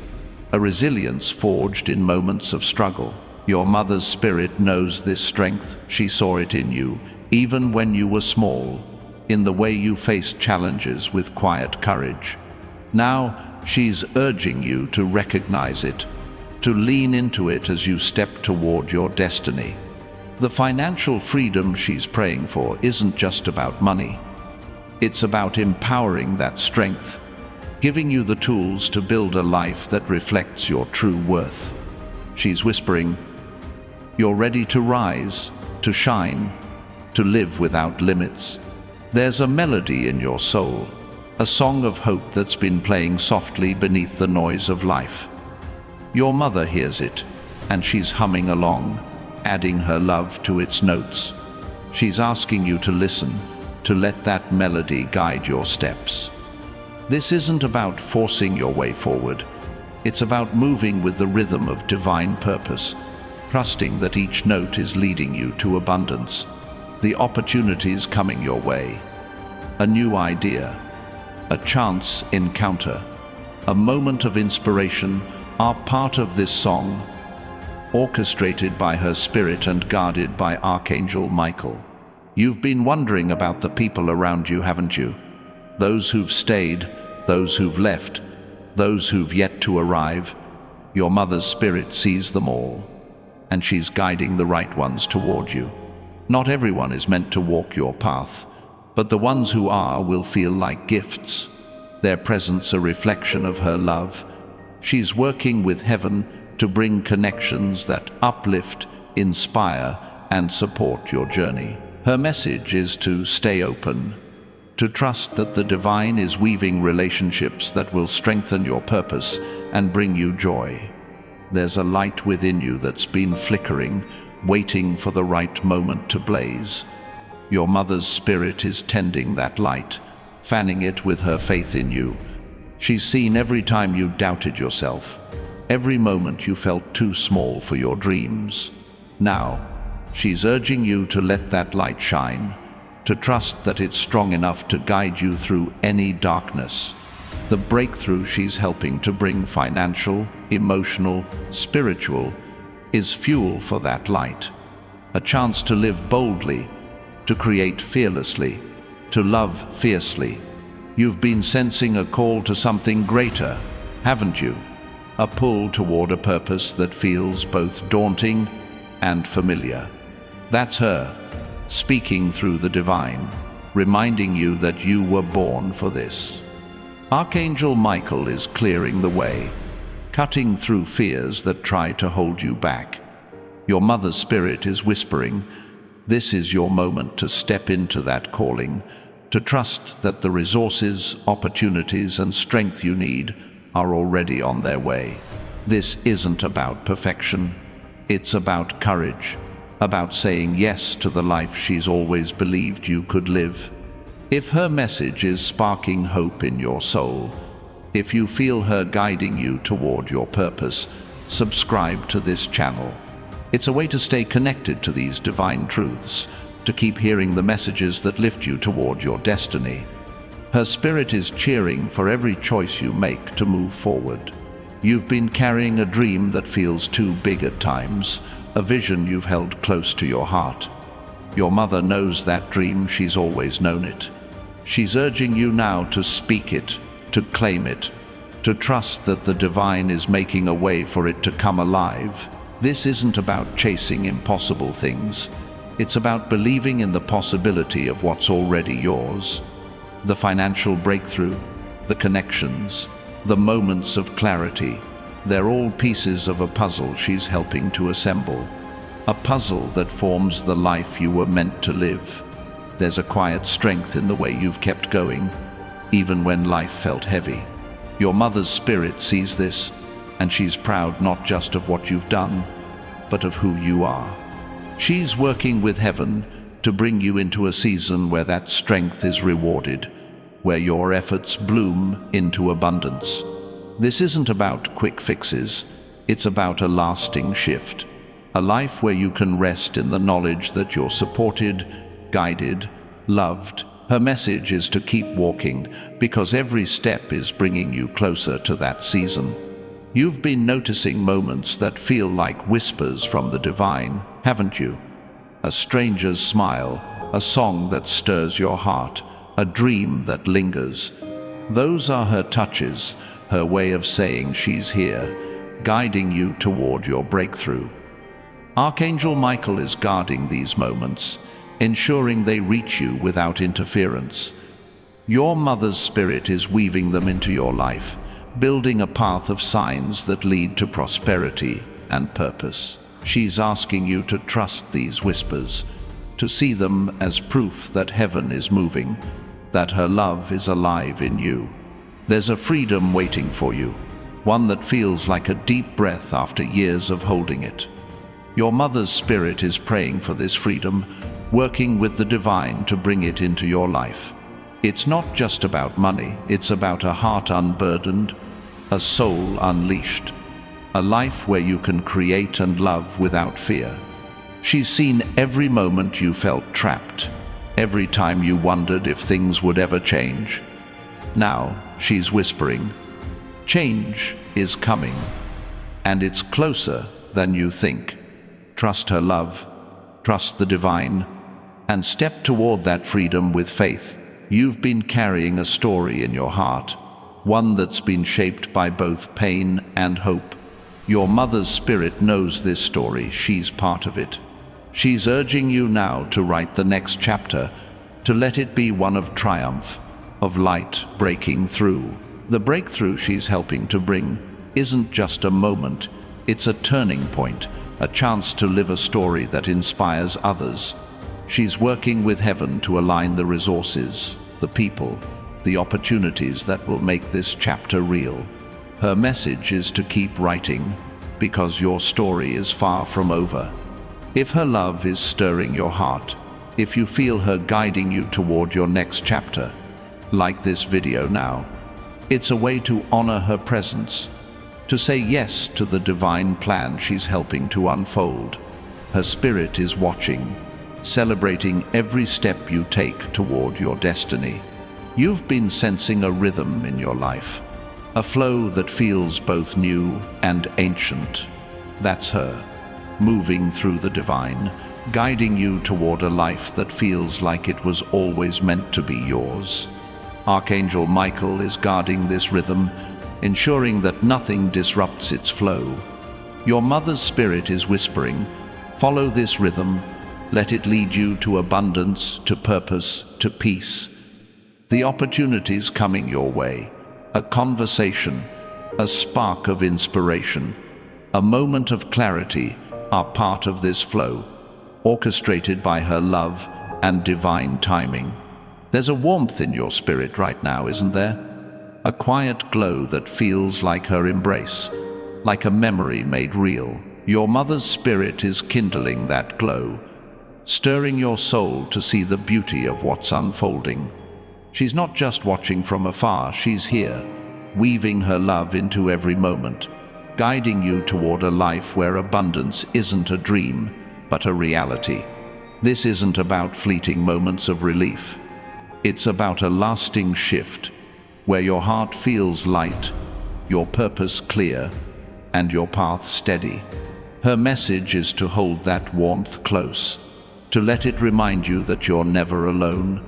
a resilience forged in moments of struggle. Your mother's spirit knows this strength. She saw it in you, even when you were small, in the way you faced challenges with quiet courage. Now, she's urging you to recognize it, to lean into it as you step toward your destiny. The financial freedom she's praying for isn't just about money. It's about empowering that strength, giving you the tools to build a life that reflects your true worth. She's whispering, you're ready to rise, to shine, to live without limits. There's a melody in your soul, a song of hope that's been playing softly beneath the noise of life. Your mother hears it, and she's humming along, adding her love to its notes. She's asking you to listen, to let that melody guide your steps. This isn't about forcing your way forward. It's about moving with the rhythm of divine purpose, trusting that each note is leading you to abundance, the opportunities coming your way, a new idea, a chance encounter, a moment of inspiration are part of this song, orchestrated by her spirit and guarded by Archangel Michael. You've been wondering about the people around you, haven't you? Those who've stayed, those who've left, those who've yet to arrive. Your mother's spirit sees them all, and she's guiding the right ones toward you. Not everyone is meant to walk your path, but the ones who are will feel like gifts, their presence a reflection of her love. She's working with heaven to bring connections that uplift, inspire, and support your journey. Her message is to stay open, to trust that the divine is weaving relationships that will strengthen your purpose and bring you joy. There's a light within you that's been flickering, waiting for the right moment to blaze. Your mother's spirit is tending that light, fanning it with her faith in you. She's seen every time you doubted yourself, every moment you felt too small for your dreams. Now, she's urging you to let that light shine, to trust that it's strong enough to guide you through any darkness. The breakthrough she's helping to bring, financial, emotional, spiritual, is fuel for that light. A chance to live boldly, to create fearlessly, to love fiercely. You've been sensing a call to something greater, haven't you? A pull toward a purpose that feels both daunting and familiar. That's her, speaking through the divine, reminding you that you were born for this. Archangel Michael is clearing the way, cutting through fears that try to hold you back. Your mother's spirit is whispering, this is your moment to step into that calling, to trust that the resources, opportunities, and strength you need are already on their way. This isn't about perfection. It's about courage, about saying yes to the life she's always believed you could live. If her message is sparking hope in your soul, if you feel her guiding you toward your purpose, subscribe to this channel. It's a way to stay connected to these divine truths, to keep hearing the messages that lift you toward your destiny. Her spirit is cheering for every choice you make to move forward. You've been carrying a dream that feels too big at times, a vision you've held close to your heart. Your mother knows that dream, she's always known it. She's urging you now to speak it, to claim it, to trust that the divine is making a way for it to come alive. This isn't about chasing impossible things. It's about believing in the possibility of what's already yours. The financial breakthrough, the connections, the moments of clarity, they're all pieces of a puzzle she's helping to assemble. A puzzle that forms the life you were meant to live. There's a quiet strength in the way you've kept going, even when life felt heavy. Your mother's spirit sees this, and she's proud not just of what you've done, but of who you are. She's working with heaven to bring you into a season where that strength is rewarded, where your efforts bloom into abundance. This isn't about quick fixes, it's about a lasting shift. A life where you can rest in the knowledge that you're supported, guided, loved. Her message is to keep walking, because every step is bringing you closer to that season. You've been noticing moments that feel like whispers from the divine, haven't you? A stranger's smile, a song that stirs your heart, a dream that lingers. Those are her touches, her way of saying she's here, guiding you toward your breakthrough. Archangel Michael is guarding these moments, ensuring they reach you without interference. Your mother's spirit is weaving them into your life, building a path of signs that lead to prosperity and purpose. She's asking you to trust these whispers, to see them as proof that heaven is moving, that her love is alive in you. There's a freedom waiting for you, one that feels like a deep breath after years of holding it. Your mother's spirit is praying for this freedom, working with the divine to bring it into your life. It's not just about money, it's about a heart unburdened, a soul unleashed, a life where you can create and love without fear. She's seen every moment you felt trapped, every time you wondered if things would ever change. Now she's whispering, change is coming, and it's closer than you think. Trust her love, trust the divine, and step toward that freedom with faith. You've been carrying a story in your heart, one that's been shaped by both pain and hope. Your mother's spirit knows this story, she's part of it. She's urging you now to write the next chapter, to let it be one of triumph, of light breaking through. The breakthrough she's helping to bring isn't just a moment, it's a turning point, a chance to live a story that inspires others. She's working with heaven to align the resources, the people, the opportunities that will make this chapter real. Her message is to keep writing, because your story is far from over. If her love is stirring your heart, if you feel her guiding you toward your next chapter, like this video now, it's a way to honor her presence, to say yes to the divine plan she's helping to unfold. Her spirit is watching, celebrating every step you take toward your destiny. You've been sensing a rhythm in your life, a flow that feels both new and ancient. That's her, moving through the divine, guiding you toward a life that feels like it was always meant to be yours. Archangel Michael is guarding this rhythm, ensuring that nothing disrupts its flow. Your mother's spirit is whispering, follow this rhythm, let it lead you to abundance, to purpose, to peace. The opportunities coming your way, a conversation, a spark of inspiration, a moment of clarity are part of this flow, orchestrated by her love and divine timing. There's a warmth in your spirit right now, isn't there? A quiet glow that feels like her embrace, like a memory made real. Your mother's spirit is kindling that glow, stirring your soul to see the beauty of what's unfolding. She's not just watching from afar, she's here, weaving her love into every moment, guiding you toward a life where abundance isn't a dream, but a reality. This isn't about fleeting moments of relief. It's about a lasting shift, where your heart feels light, your purpose clear, and your path steady. Her message is to hold that warmth close, to let it remind you that you're never alone,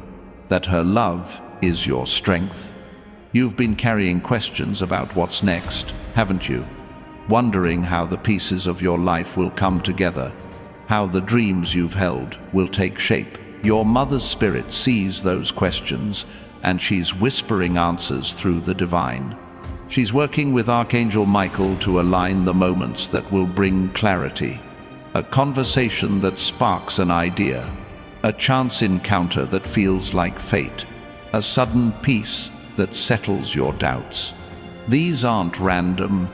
that her love is your strength. You've been carrying questions about what's next, haven't you? Wondering how the pieces of your life will come together, how the dreams you've held will take shape. Your mother's spirit sees those questions, and she's whispering answers through the divine. She's working with Archangel Michael to align the moments that will bring clarity. A conversation that sparks an idea, a chance encounter that feels like fate, a sudden peace that settles your doubts. These aren't random,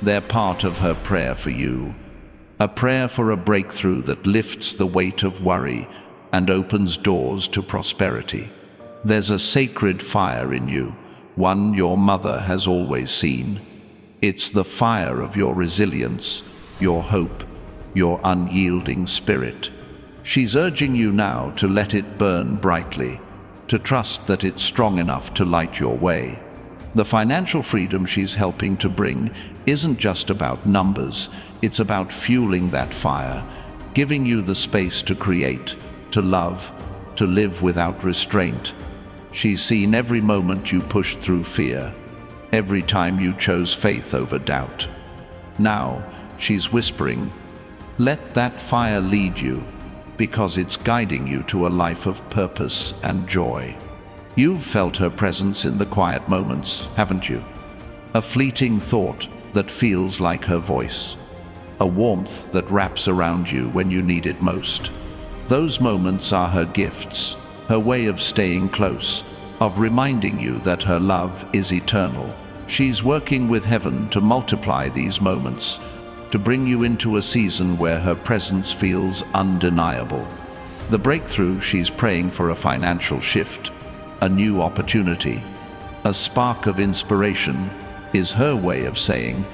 they're part of her prayer for you. A prayer for a breakthrough that lifts the weight of worry and opens doors to prosperity. There's a sacred fire in you, one your mother has always seen. It's the fire of your resilience, your hope, your unyielding spirit. She's urging you now to let it burn brightly, to trust that it's strong enough to light your way. The financial freedom she's helping to bring isn't just about numbers, it's about fueling that fire, giving you the space to create, to love, to live without restraint. She's seen every moment you pushed through fear, every time you chose faith over doubt. Now, she's whispering, let that fire lead you, because it's guiding you to a life of purpose and joy. You've felt her presence in the quiet moments, haven't you? A fleeting thought that feels like her voice. A warmth that wraps around you when you need it most. Those moments are her gifts, her way of staying close, of reminding you that her love is eternal. She's working with heaven to multiply these moments, to bring you into a season where her presence feels undeniable. The breakthrough she's praying for, a financial shift, a new opportunity, a spark of inspiration, is her way of saying,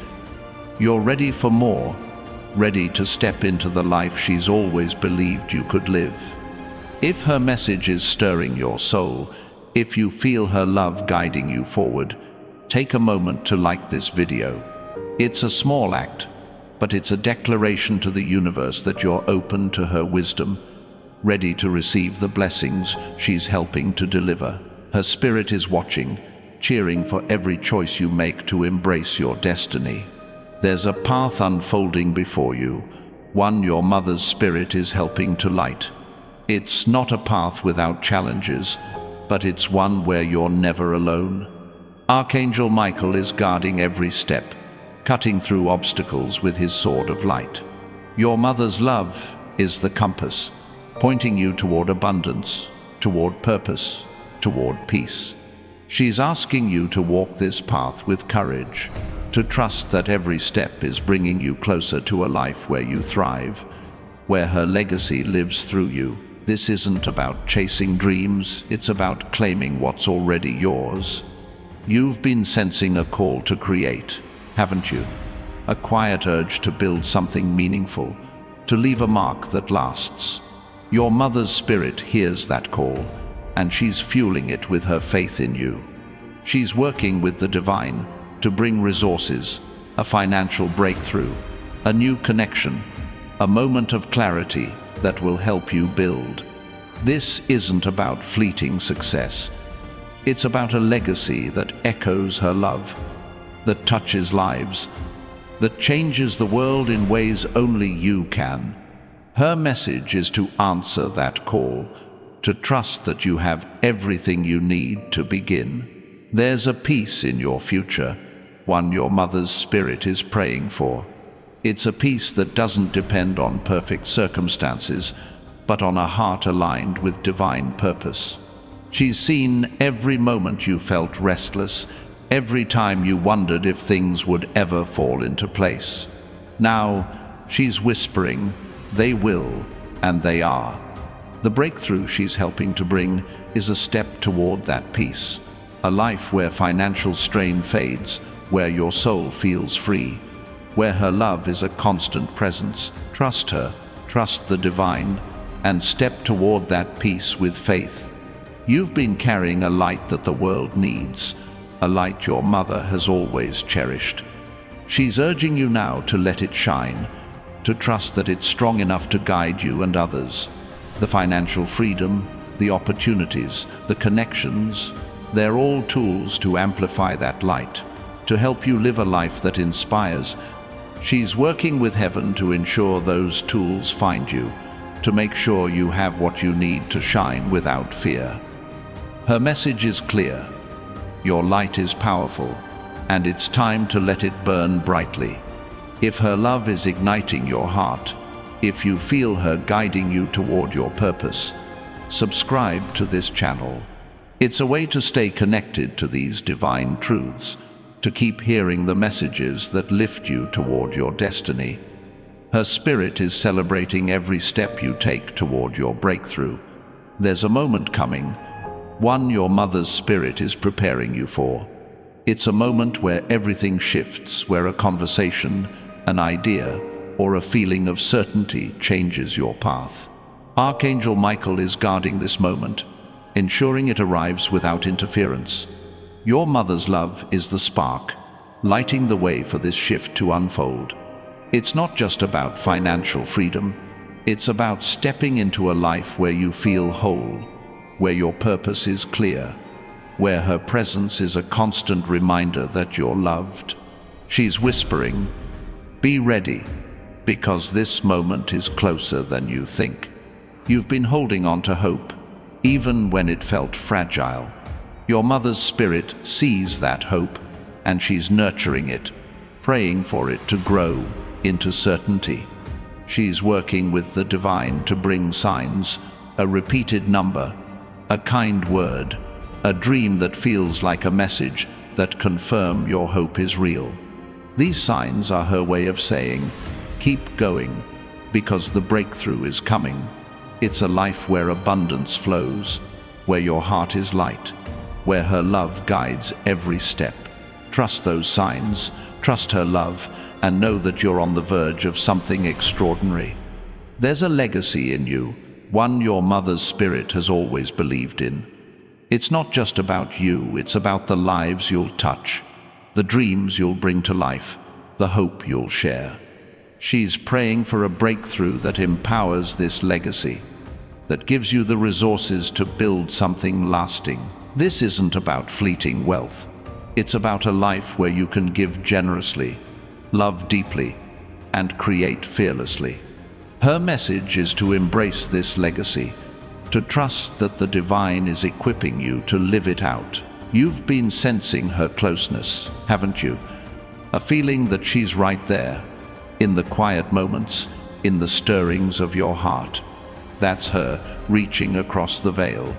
you're ready for more, ready to step into the life she's always believed you could live. If her message is stirring your soul, if you feel her love guiding you forward, take a moment to like this video. It's a small act, but it's a declaration to the universe that you're open to her wisdom, ready to receive the blessings she's helping to deliver. Her spirit is watching, cheering for every choice you make to embrace your destiny. There's a path unfolding before you, one your mother's spirit is helping to light. It's not a path without challenges, but it's one where you're never alone. Archangel Michael is guarding every step, cutting through obstacles with his sword of light. Your mother's love is the compass, pointing you toward abundance, toward purpose, toward peace. She's asking you to walk this path with courage, to trust that every step is bringing you closer to a life where you thrive, where her legacy lives through you. This isn't about chasing dreams, it's about claiming what's already yours. You've been sensing a call to create, haven't you? A quiet urge to build something meaningful, to leave a mark that lasts. Your mother's spirit hears that call, and she's fueling it with her faith in you. She's working with the divine to bring resources, a financial breakthrough, a new connection, a moment of clarity that will help you build. This isn't about fleeting success. It's about a legacy that echoes her love, that touches lives, that changes the world in ways only you can. Her message is to answer that call, to trust that you have everything you need to begin. There's a peace in your future, one your mother's spirit is praying for. It's a peace that doesn't depend on perfect circumstances, but on a heart aligned with divine purpose. She's seen every moment you felt restless, every time you wondered if things would ever fall into place. Now, she's whispering, they will, and they are. The breakthrough she's helping to bring is a step toward that peace, a life where financial strain fades, where your soul feels free, where her love is a constant presence. Trust her, trust the divine, and step toward that peace with faith. You've been carrying a light that the world needs, a light your mother has always cherished. She's urging you now to let it shine, to trust that it's strong enough to guide you and others. The financial freedom, the opportunities, the connections, they're all tools to amplify that light, to help you live a life that inspires. She's working with heaven to ensure those tools find you, to make sure you have what you need to shine without fear. Her message is clear. Your light is powerful, and it's time to let it burn brightly. If her love is igniting your heart, if you feel her guiding you toward your purpose, subscribe to this channel. It's a way to stay connected to these divine truths, to keep hearing the messages that lift you toward your destiny. Her spirit is celebrating every step you take toward your breakthrough. There's a moment coming, one your mother's spirit is preparing you for. It's a moment where everything shifts, where a conversation, an idea, or a feeling of certainty changes your path. Archangel Michael is guarding this moment, ensuring it arrives without interference. Your mother's love is the spark, lighting the way for this shift to unfold. It's not just about financial freedom, it's about stepping into a life where you feel whole, where your purpose is clear, where her presence is a constant reminder that you're loved. She's whispering, "Be ready, because this moment is closer than you think." You've been holding on to hope, even when it felt fragile. Your mother's spirit sees that hope, and she's nurturing it, praying for it to grow into certainty. She's working with the divine to bring signs, a repeated number, a kind word, a dream that feels like a message that confirm your hope is real. These signs are her way of saying, keep going, because the breakthrough is coming. It's a life where abundance flows, where your heart is light, where her love guides every step. Trust those signs, trust her love, and know that you're on the verge of something extraordinary. There's a legacy in you, one your mother's spirit has always believed in. It's not just about you, it's about the lives you'll touch, the dreams you'll bring to life, the hope you'll share. She's praying for a breakthrough that empowers this legacy, that gives you the resources to build something lasting. This isn't about fleeting wealth. It's about a life where you can give generously, love deeply, and create fearlessly. Her message is to embrace this legacy, to trust that the divine is equipping you to live it out. You've been sensing her closeness, haven't you? A feeling that she's right there, in the quiet moments, in the stirrings of your heart. That's her reaching across the veil,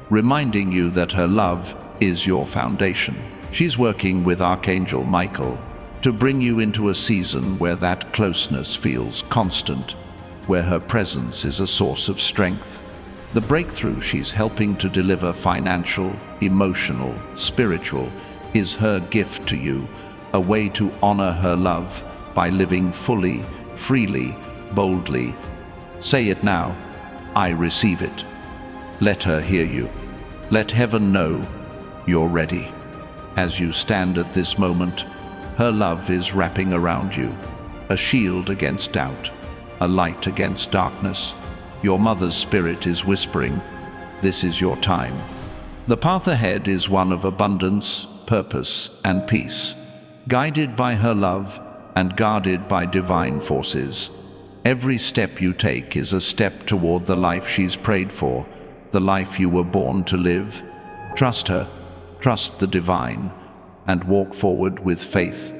reminding you that her love is your foundation. She's working with Archangel Michael to bring you into a season where that closeness feels constant, where her presence is a source of strength. The breakthrough she's helping to deliver, financial, emotional, spiritual, is her gift to you, a way to honor her love by living fully, freely, boldly. Say it now, I receive it. Let her hear you. Let heaven know you're ready. As you stand at this moment, her love is wrapping around you, a shield against doubt, a light against darkness. Your mother's spirit is whispering, this is your time. The path ahead is one of abundance, purpose, and peace, guided by her love and guarded by divine forces. Every step you take is a step toward the life she's prayed for, the life you were born to live. Trust her, trust the divine, and walk forward with faith